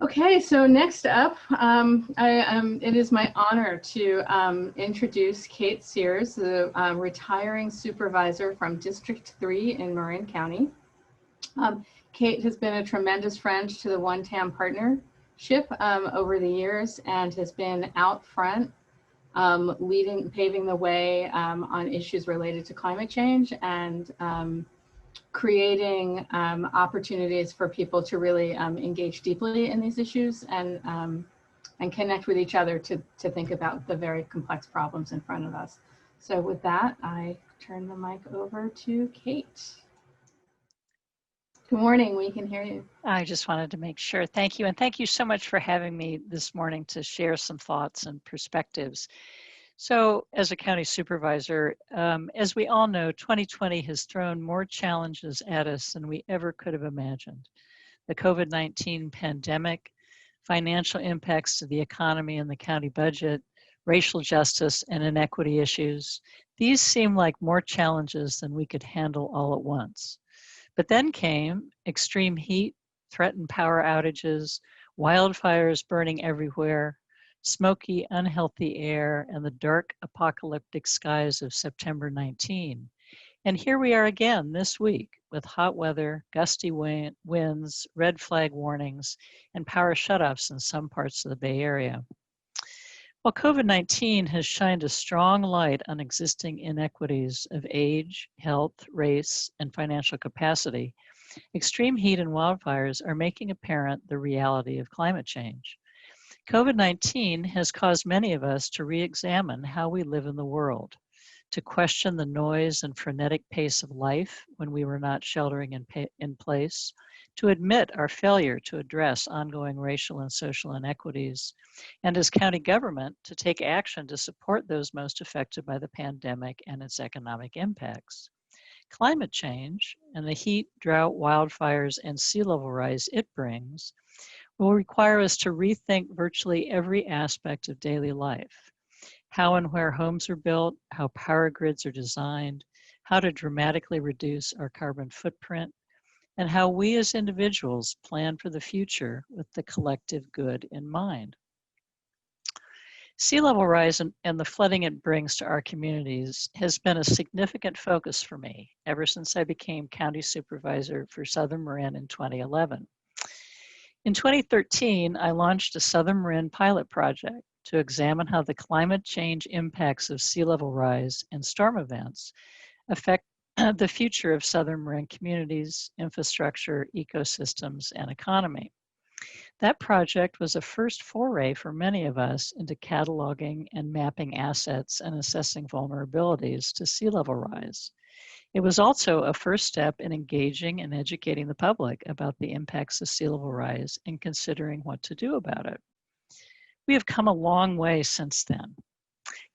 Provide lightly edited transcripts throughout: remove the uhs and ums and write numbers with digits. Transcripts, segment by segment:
Okay, so next up, it is my honor to introduce Kate Sears, the retiring supervisor from District 3 in Marin County. Kate has been a tremendous friend to the One Tam partnership over the years and has been out front paving the way on issues related to climate change and creating opportunities for people to really engage deeply in these issues and connect with each other to think about the very complex problems in front of us. So with that, I turn the mic over to Kate. Good morning, we can hear you. I just wanted to make sure. Thank you. And thank you so much for having me this morning to share some thoughts and perspectives. So as a county supervisor, as we all know, 2020 has thrown more challenges at us than we ever could have imagined. The COVID-19 pandemic, financial impacts to the economy and the county budget, racial justice and inequity issues, these seem like more challenges than we could handle all at once. But then came extreme heat, threatened power outages, wildfires burning everywhere, smoky, unhealthy air, and the dark apocalyptic skies of September 19. And here we are again this week with hot weather, gusty winds, red flag warnings, and power shutoffs in some parts of the Bay Area. While COVID-19 has shined a strong light on existing inequities of age, health, race, and financial capacity, extreme heat and wildfires are making apparent the reality of climate change. COVID-19 has caused many of us to re-examine how we live in the world, to question the noise and frenetic pace of life when we were not sheltering in place, to admit our failure to address ongoing racial and social inequities, and as county government, to take action to support those most affected by the pandemic and its economic impacts. Climate change and the heat, drought, wildfires, and sea level rise it brings will require us to rethink virtually every aspect of daily life. How and where homes are built, how power grids are designed, how to dramatically reduce our carbon footprint, and how we as individuals plan for the future with the collective good in mind. Sea level rise and the flooding it brings to our communities has been a significant focus for me ever since I became county supervisor for Southern Marin in 2011. In 2013, I launched a Southern Marin pilot project to examine how the climate change impacts of sea level rise and storm events affect the future of Southern Marin communities, infrastructure, ecosystems, and economy. That project was a first foray for many of us into cataloging and mapping assets and assessing vulnerabilities to sea level rise. It was also a first step in engaging and educating the public about the impacts of sea level rise and considering what to do about it. We have come a long way since then,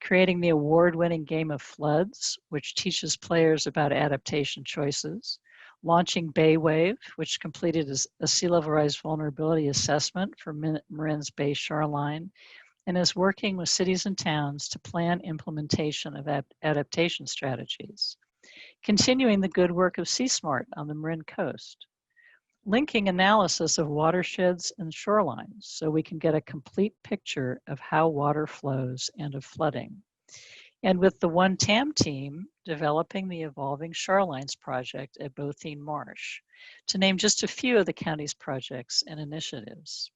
creating the award-winning game of floods, which teaches players about adaptation choices, launching Bay Wave, which completed a sea level rise vulnerability assessment for Marin's Bay shoreline, and is working with cities and towns to plan implementation of adaptation strategies. Continuing the good work of Sea Smart on the Marin coast, linking analysis of watersheds and shorelines so we can get a complete picture of how water flows and of flooding. And with the One Tam team, developing the Evolving Shorelines project at Bothene Marsh, to name just a few of the county's projects and initiatives.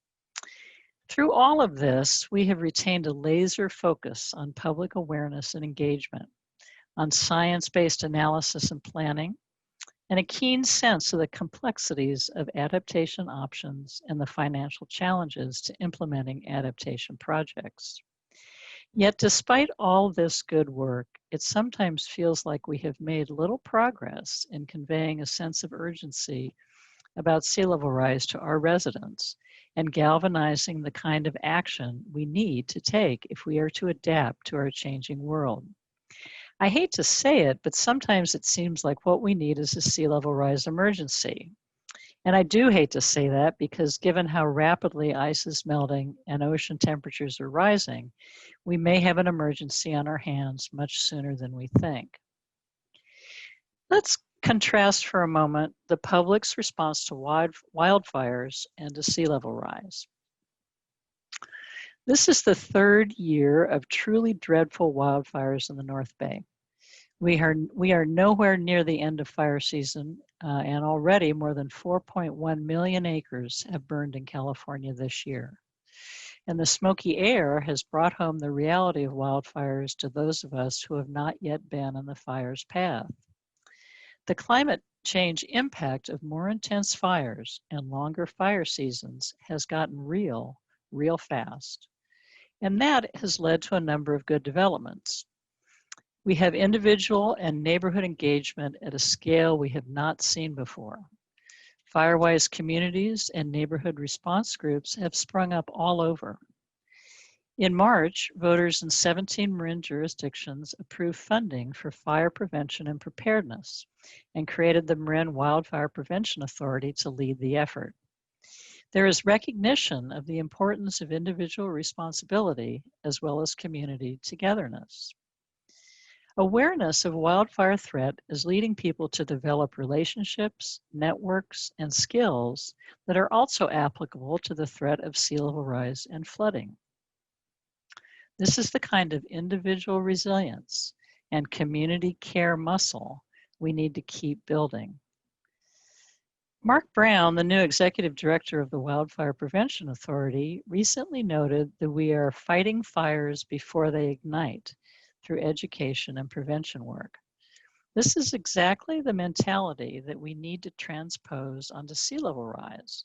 Through all of this, we have retained a laser focus on public awareness and engagement, on science-based analysis and planning, and a keen sense of the complexities of adaptation options and the financial challenges to implementing adaptation projects. Yet despite all this good work, it sometimes feels like we have made little progress in conveying a sense of urgency about sea level rise to our residents and galvanizing the kind of action we need to take if we are to adapt to our changing world. I hate to say it, but sometimes it seems like what we need is a sea level rise emergency. And I do hate to say that because given how rapidly ice is melting and ocean temperatures are rising, we may have an emergency on our hands much sooner than we think. Let's contrast for a moment the public's response to wildfires and to sea level rise. This is the third year of truly dreadful wildfires in the North Bay. We are nowhere near the end of fire season, and already more than 4.1 million acres have burned in California this year. And the smoky air has brought home the reality of wildfires to those of us who have not yet been in the fire's path. The climate change impact of more intense fires and longer fire seasons has gotten real fast. And that has led to a number of good developments. We have individual and neighborhood engagement at a scale we have not seen before. Firewise communities and neighborhood response groups have sprung up all over. In March, voters in 17 Marin jurisdictions approved funding for fire prevention and preparedness and created the Marin Wildfire Prevention Authority to lead the effort. There is recognition of the importance of individual responsibility as well as community togetherness. Awareness of wildfire threat is leading people to develop relationships, networks, and skills that are also applicable to the threat of sea level rise and flooding. This is the kind of individual resilience and community care muscle we need to keep building. Mark Brown, the new executive director of the Wildfire Prevention Authority, recently noted that we are fighting fires before they ignite through education and prevention work. This is exactly the mentality that we need to transpose onto sea level rise.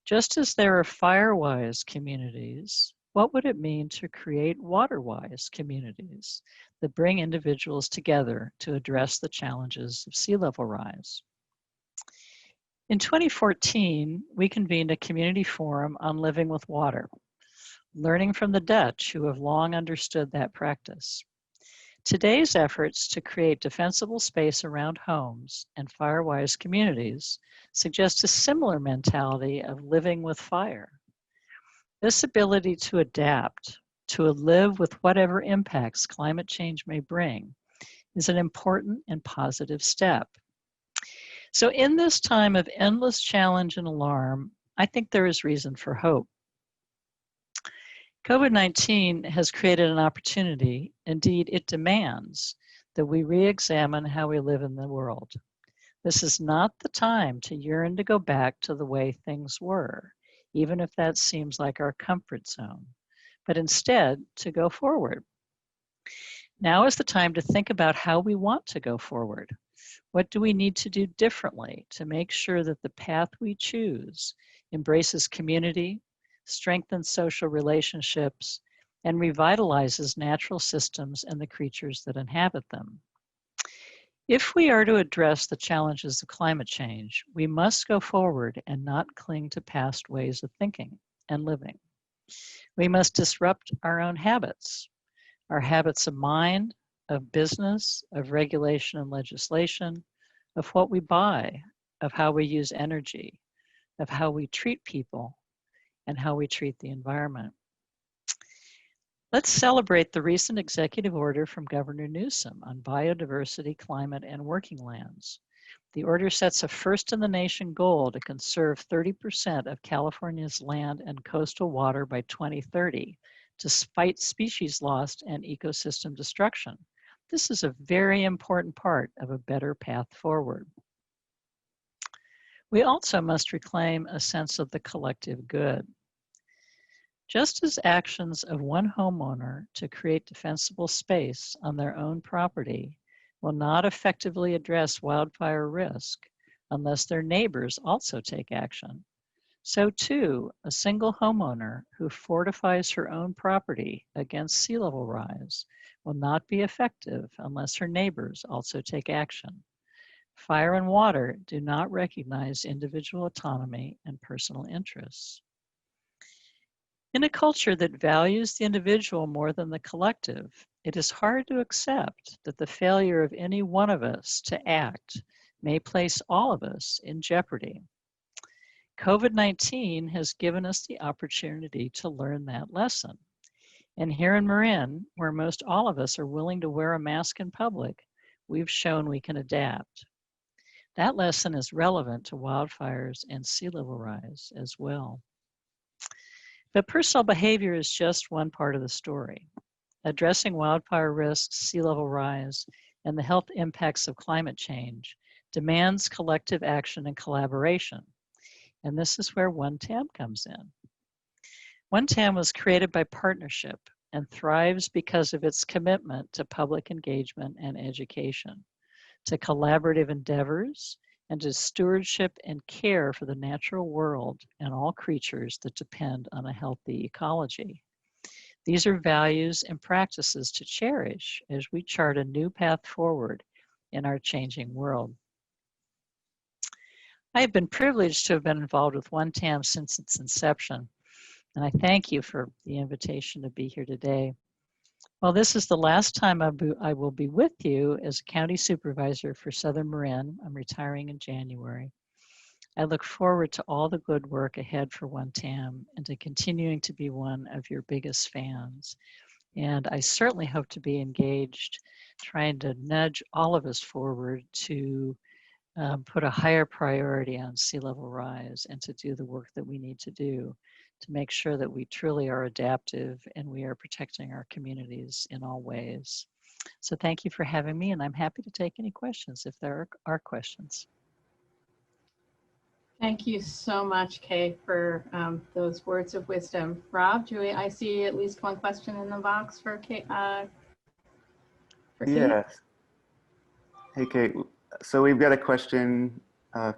Just as there are fire-wise communities, what would it mean to create water-wise communities that bring individuals together to address the challenges of sea level rise? In 2014, we convened a community forum on living with water, learning from the Dutch who have long understood that practice. Today's efforts to create defensible space around homes and fire-wise communities suggest a similar mentality of living with fire. This ability to adapt, to live with whatever impacts climate change may bring, is an important and positive step. So in this time of endless challenge and alarm, I think there is reason for hope. COVID-19 has created an opportunity, indeed it demands, that we re-examine how we live in the world. This is not the time to yearn to go back to the way things were, even if that seems like our comfort zone, but instead to go forward. Now is the time to think about how we want to go forward. What do we need to do differently to make sure that the path we choose embraces community, strengthens social relationships, and revitalizes natural systems and the creatures that inhabit them? If we are to address the challenges of climate change, we must go forward and not cling to past ways of thinking and living. We must disrupt our own habits, our habits of mind, of business, of regulation and legislation, of what we buy, of how we use energy, of how we treat people, and how we treat the environment. Let's celebrate the recent executive order from Governor Newsom on biodiversity, climate, and working lands. The order sets a first-in-the-nation goal to conserve 30% of California's land and coastal water by 2030 to fight species loss and ecosystem destruction. This is a very important part of a better path forward. We also must reclaim a sense of the collective good. Just as actions of one homeowner to create defensible space on their own property will not effectively address wildfire risk unless their neighbors also take action, so too, a single homeowner who fortifies her own property against sea level rise will not be effective unless her neighbors also take action. Fire and water do not recognize individual autonomy and personal interests. In a culture that values the individual more than the collective, it is hard to accept that the failure of any one of us to act may place all of us in jeopardy. COVID-19 has given us the opportunity to learn that lesson. And here in Marin, where most all of us are willing to wear a mask in public, we've shown we can adapt. That lesson is relevant to wildfires and sea level rise as well. But personal behavior is just one part of the story. Addressing wildfire risks, sea level rise, and the health impacts of climate change demands collective action and collaboration. And this is where One Tam comes in. One Tam was created by partnership and thrives because of its commitment to public engagement and education, to collaborative endeavors, and to stewardship and care for the natural world and all creatures that depend on a healthy ecology. These are values and practices to cherish as we chart a new path forward in our changing world. I have been privileged to have been involved with One Tam since its inception, and I thank you for the invitation to be here today. Well, this is the last time I will be with you as a county supervisor for Southern Marin. I'm retiring in January. I look forward to all the good work ahead for One Tam and to continuing to be one of your biggest fans. And I certainly hope to be engaged, trying to nudge all of us forward to put a higher priority on sea level rise and to do the work that we need to do to make sure that we truly are adaptive and we are protecting our communities in all ways. So thank you for having me, and I'm happy to take any questions if there are questions. Thank you so much, Kay, for those words of wisdom. Rob, I see at least one question in the box for Kay. Yes. Hey, Kate. So we've got a question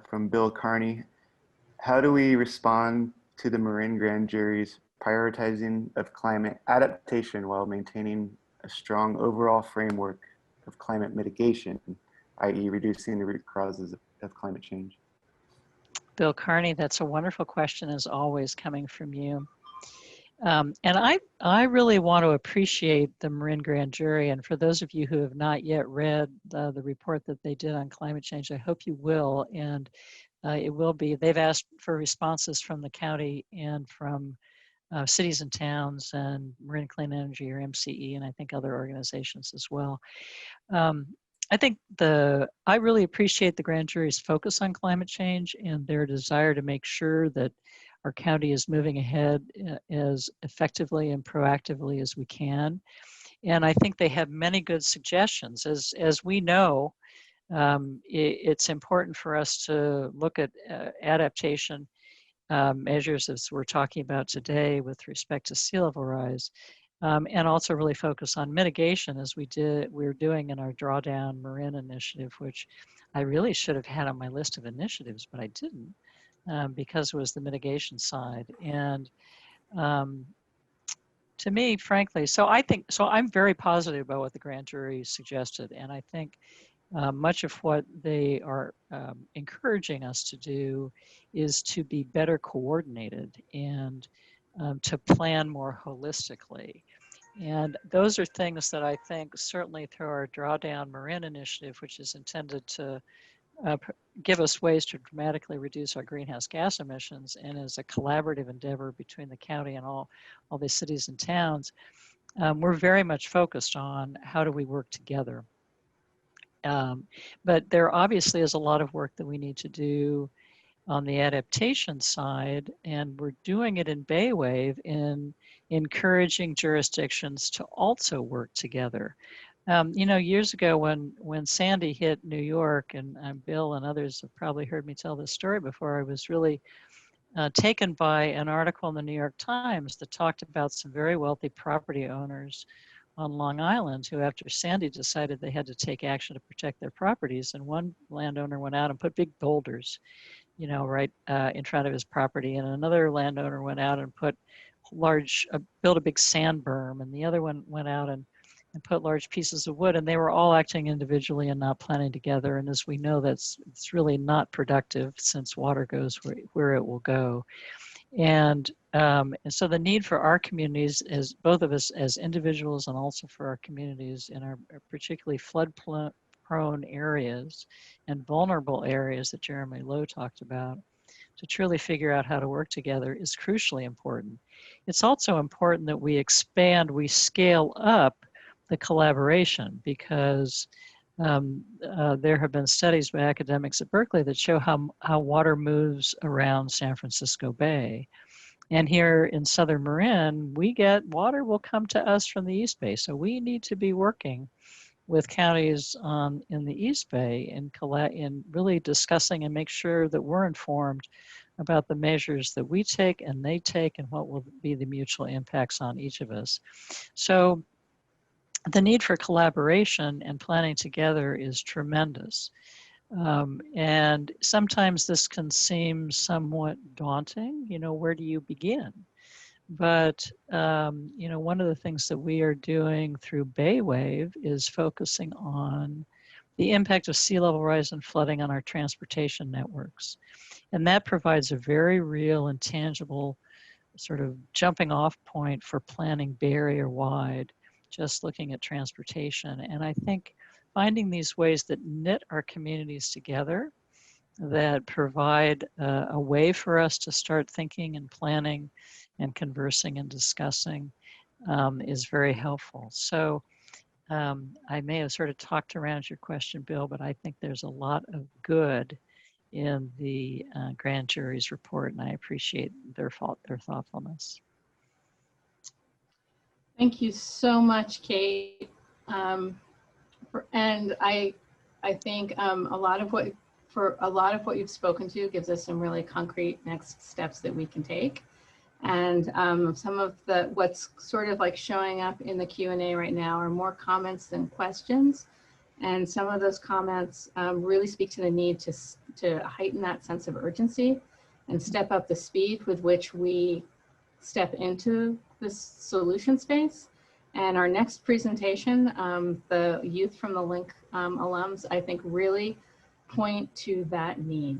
from Bill Carney. How do we respond to the Marin Grand Jury's prioritizing of climate adaptation while maintaining a strong overall framework of climate mitigation, i.e. reducing the root causes of climate change? Bill Carney, that's a wonderful question, as always, coming from you. And I really want to appreciate the Marin Grand Jury. And for those of you who have not yet read the report that they did on climate change, I hope you will. And it will be, they've asked for responses from the county and from cities and towns and Marin Clean Energy, or MCE, and I think other organizations as well. I think I really appreciate the Grand Jury's focus on climate change and their desire to make sure that our county is moving ahead as effectively and proactively as we can. And I think they have many good suggestions. As we know, it's important for us to look at adaptation measures, as we're talking about today with respect to sea level rise, and also really focus on mitigation, as we're doing in our Drawdown Marin initiative, which I really should have had on my list of initiatives, but I didn't, because it was the mitigation side. And to me, frankly, so I'm very positive about what the Grand Jury suggested, and I think much of what they are encouraging us to do is to be better coordinated and to plan more holistically. And those are things that I think certainly through our Drawdown Marin initiative, which is intended to give us ways to dramatically reduce our greenhouse gas emissions, and as a collaborative endeavor between the county and all the cities and towns, we're very much focused on how do we work together. But there obviously is a lot of work that we need to do on the adaptation side, and we're doing it in Baywave in encouraging jurisdictions to also work together. You know, years ago when Sandy hit New York, and Bill and others have probably heard me tell this story before, I was really taken by an article in the New York Times that talked about some very wealthy property owners on Long Island who, after Sandy, decided they had to take action to protect their properties. And one landowner went out and put big boulders, you know, right in front of his property. And another landowner went out and put built a big sand berm. And the other one went out and put large pieces of wood, and they were all acting individually and not planning together. And as we know, it's really not productive, since water goes where it will go. And so the need for our communities, as both of us as individuals and also for our communities in our particularly flood prone areas and vulnerable areas that Jeremy Lowe talked about, to truly figure out how to work together is crucially important. It's also important that we scale up the collaboration, because there have been studies by academics at Berkeley that show how water moves around San Francisco Bay. And here in Southern Marin, we get water will come to us from the East Bay. So we need to be working with counties in the East Bay in really discussing and make sure that we're informed about the measures that we take and they take and what will be the mutual impacts on each of us. So the need for collaboration and planning together is tremendous. And sometimes this can seem somewhat daunting. You know, where do you begin? But, you know, one of the things that we are doing through Baywave is focusing on the impact of sea level rise and flooding on our transportation networks. And that provides a very real and tangible sort of jumping off point for planning Bay Area wide, just looking at transportation. And I think finding these ways that knit our communities together, that provide a way for us to start thinking and planning and conversing and discussing is very helpful. So I may have sort of talked around your question, Bill, but I think there's a lot of good in the grand jury's report, and I appreciate their thoughtfulness. Thank you so much, Kate. And I think a lot of what you've spoken to gives us some really concrete next steps that we can take. And some of what's sort of like showing up in the Q&A right now are more comments than questions. And some of those comments really speak to the need to heighten that sense of urgency and step up the speed with which we step into this solution space. And our next presentation, the youth from the Link alums, I think really point to that need.